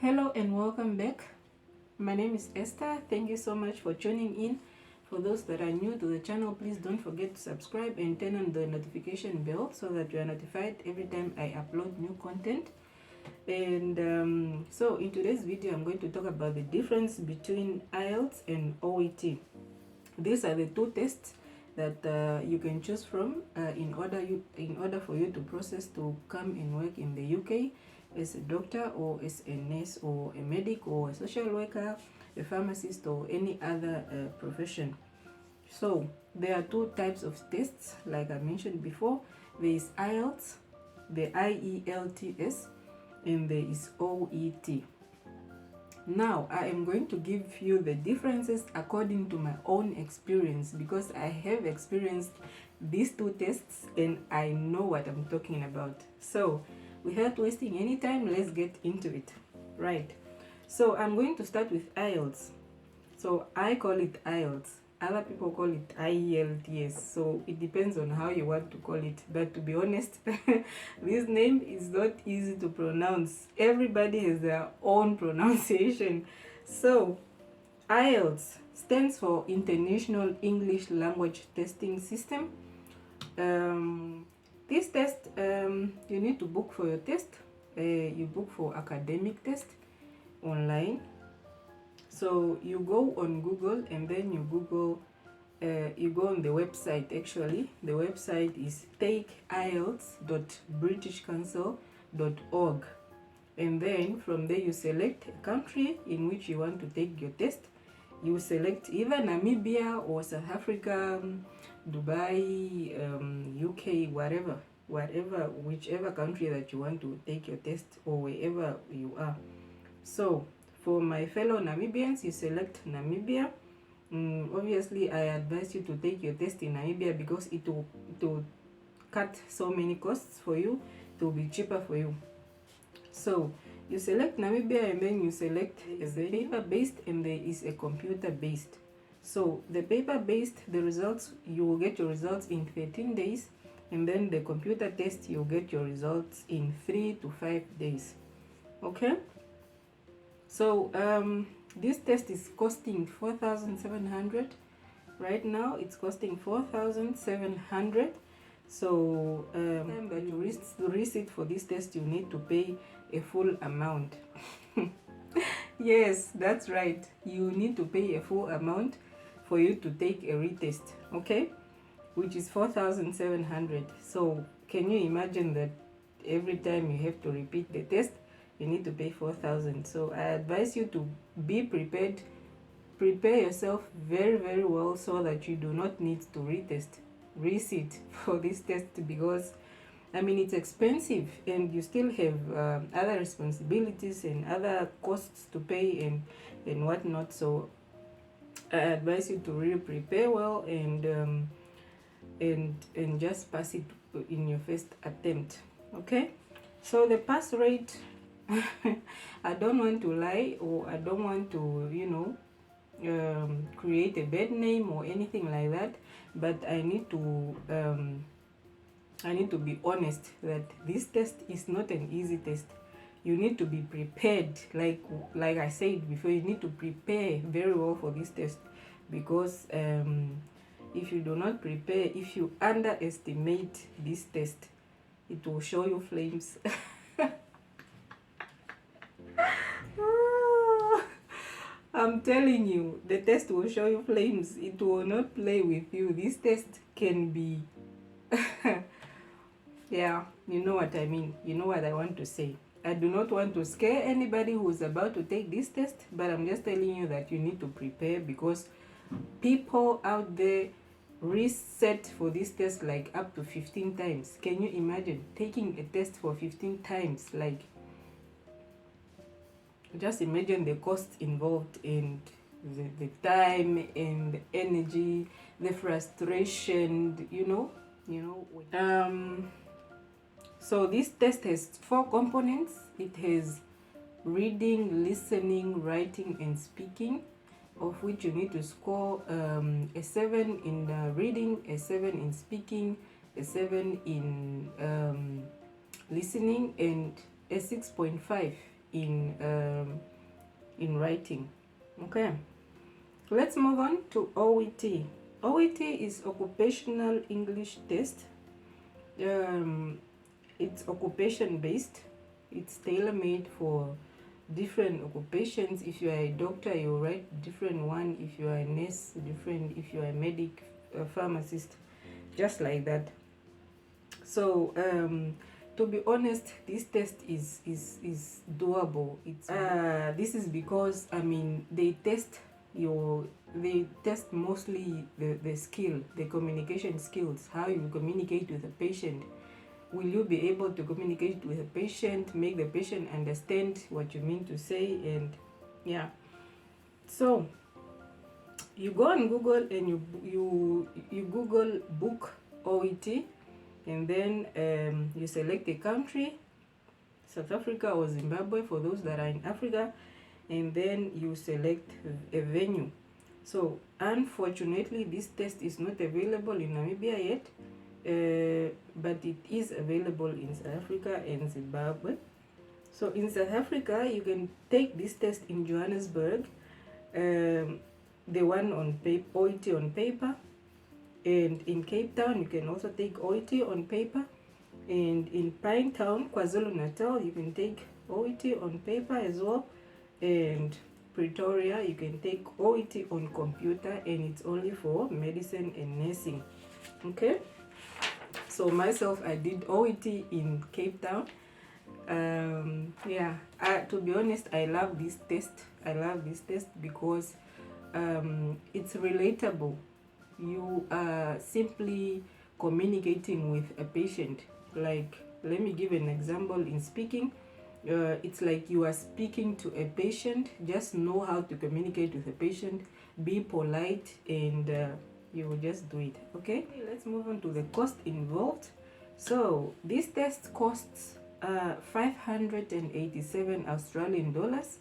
Hello and welcome back. My name is Esther. Thank you so much for tuning in. For those that are new to the channel, please don't forget to subscribe and turn on the notification bell so that you are notified every time I upload new content. And so in today's video, I'm going to talk about the difference between IELTS and OET. These are the two tests that you can choose from in order for you to process to come and work in the UK as a doctor or as a nurse or a medic or a social worker, a pharmacist or any other profession. So there are two types of tests, like I mentioned before. There is IELTS, the IELTS, and there is OET. Now I am going to give you the differences according to my own experience, because I have experienced these two tests and I know what I'm talking about. So without wasting any time, let's get into it. Right, so I'm going to start with IELTS. So I call it IELTS, other people call it IELTS, so it depends on how you want to call it. But to be honest, this name is not easy to pronounce. Everybody has their own pronunciation. So IELTS stands for International English Language Testing System. This test, you need to book for your test. You book for academic test online. So you go on Google and then you Google, you go on the website. Actually, the website is takeielts.britishcouncil.org, and then from there you select a country in which you want to take your test. You select either Namibia or South Africa, Dubai, UK, whichever country that you want to take your test, or wherever you are. So for my fellow Namibians, you select Namibia. Obviously, I advise you to take your test in Namibia because it will cut so many costs for you. It will be cheaper for you. So you select Namibia, and then you select the paper-based, and there is a computer-based. So the paper-based, the results, you will get your results in 13 days, and then the computer test, you'll get your results in 3 to 5 days. Okay? So this test is costing 4,700. Right now it's costing 4,700. So time that you receipt for this test, you need to pay a full amount. Yes, that's right, you need to pay a full amount for you to take a retest, okay, which is 4,700. So can you imagine that every time you have to repeat the test, you need to pay 4,000. So I advise you to be prepared. Prepare yourself very, very well so that you do not need to resit for this test, because I mean it's expensive and you still have other responsibilities and other costs to pay and whatnot. So I advise you to really prepare well and just pass it in your first attempt. Okay, so the pass rate, I don't want to lie, or I don't want to, create a bad name or anything like that, but I need to be honest that this test is not an easy test. You need to be prepared, like I said before, you need to prepare very well for this test, because if you do not prepare, if you underestimate this test, it will show you flames. I'm telling you, the test will show you flames. It will not play with you. This test can be yeah, you know what I mean. You know what I want to say. I do not want to scare anybody who's about to take this test, but I'm just telling you that you need to prepare, because people out there reset for this test like up to 15 times. Can you imagine taking a test for 15 times? Like, just imagine the cost involved, and the time and the energy, the frustration, so this test has 4 components. It has reading, listening, writing, and speaking, of which you need to score a 7 in reading, a 7 in speaking, a 7 in listening, and a 6.5 in writing. Okay, let's move on to OET. OET is Occupational English Test. It's occupation based. It's tailor-made for different occupations. If you are a doctor, you write different one. If you are a nurse, different. If you are a medic, a pharmacist, just like that. So to be honest, this test is doable. It's this is because they test mostly the skill, the communication skills, how you communicate with the patient. Will you be able to communicate with the patient, make the patient understand what you mean to say? And yeah, so you go on Google and you Google book OET, and then you select a country, South Africa or Zimbabwe for those that are in Africa, and then you select a venue. So unfortunately, this test is not available in Namibia yet, but it is available in South Africa and Zimbabwe. So in South Africa, you can take this test in Johannesburg, the one on OET on paper, and in Cape Town you can also take OET on paper, and in Pinetown, KwaZulu-Natal, you can take OET on paper as well, and Pretoria you can take OET on computer, and it's only for medicine and nursing. Okay, so myself, I did OET in Cape Town. Yeah, to be honest, I love this test. I love this test because it's relatable. You are simply communicating with a patient. Like, let me give an example. In speaking, it's like you are speaking to a patient. Just know how to communicate with a patient, be polite, and you will just do it. Okay, let's move on to the cost involved. So this test costs 587 Australian dollars,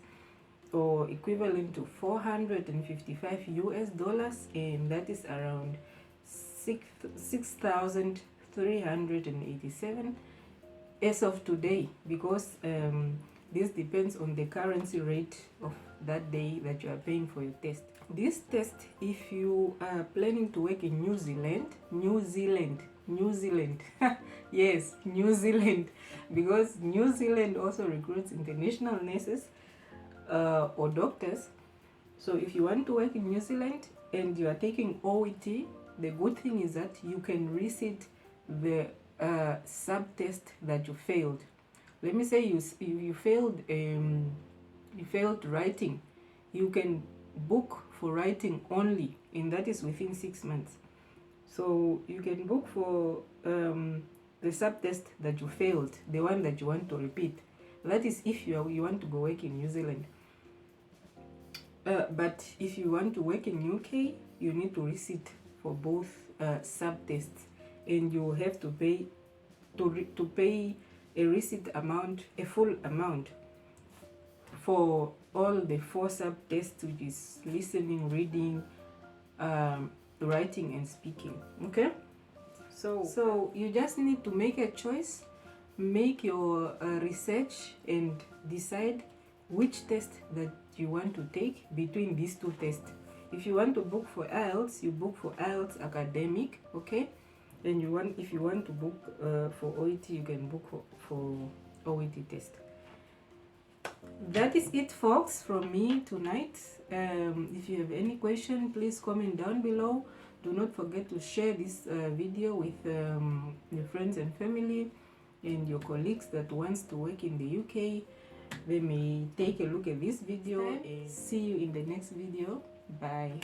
or equivalent to 455 US dollars, and that is around 6,387 as of today, because this depends on the currency rate of that day that you are paying for your test. This test, if you are planning to work in New Zealand, yes, New Zealand, because New Zealand also recruits international nurses or doctors. So if you want to work in New Zealand and you are taking OET, the good thing is that you can resit the sub-test that you failed. Let me say you failed writing. You can book for writing only, and that is within 6 months. So you can book for the sub-test that you failed, the one that you want to repeat. That is if you want to go work in New Zealand. But if you want to work in UK, you need to resit for both sub-tests, and you have to pay a receipt amount, a full amount for all the 4 sub-tests, which is listening, reading, writing, and speaking. Okay, so you just need to make a choice, make your research, and decide which test that you want to take between these 2 tests. If you want to book for IELTS, you book for IELTS academic. Okay, and if you want to book for OET, you can book for OET test. That is it, folks, from me tonight. If you have any question, please comment down below. Do not forget to share this video with your friends and family and your colleagues that wants to work in the UK. They may take a look at this video, and see you in the next video. Bye.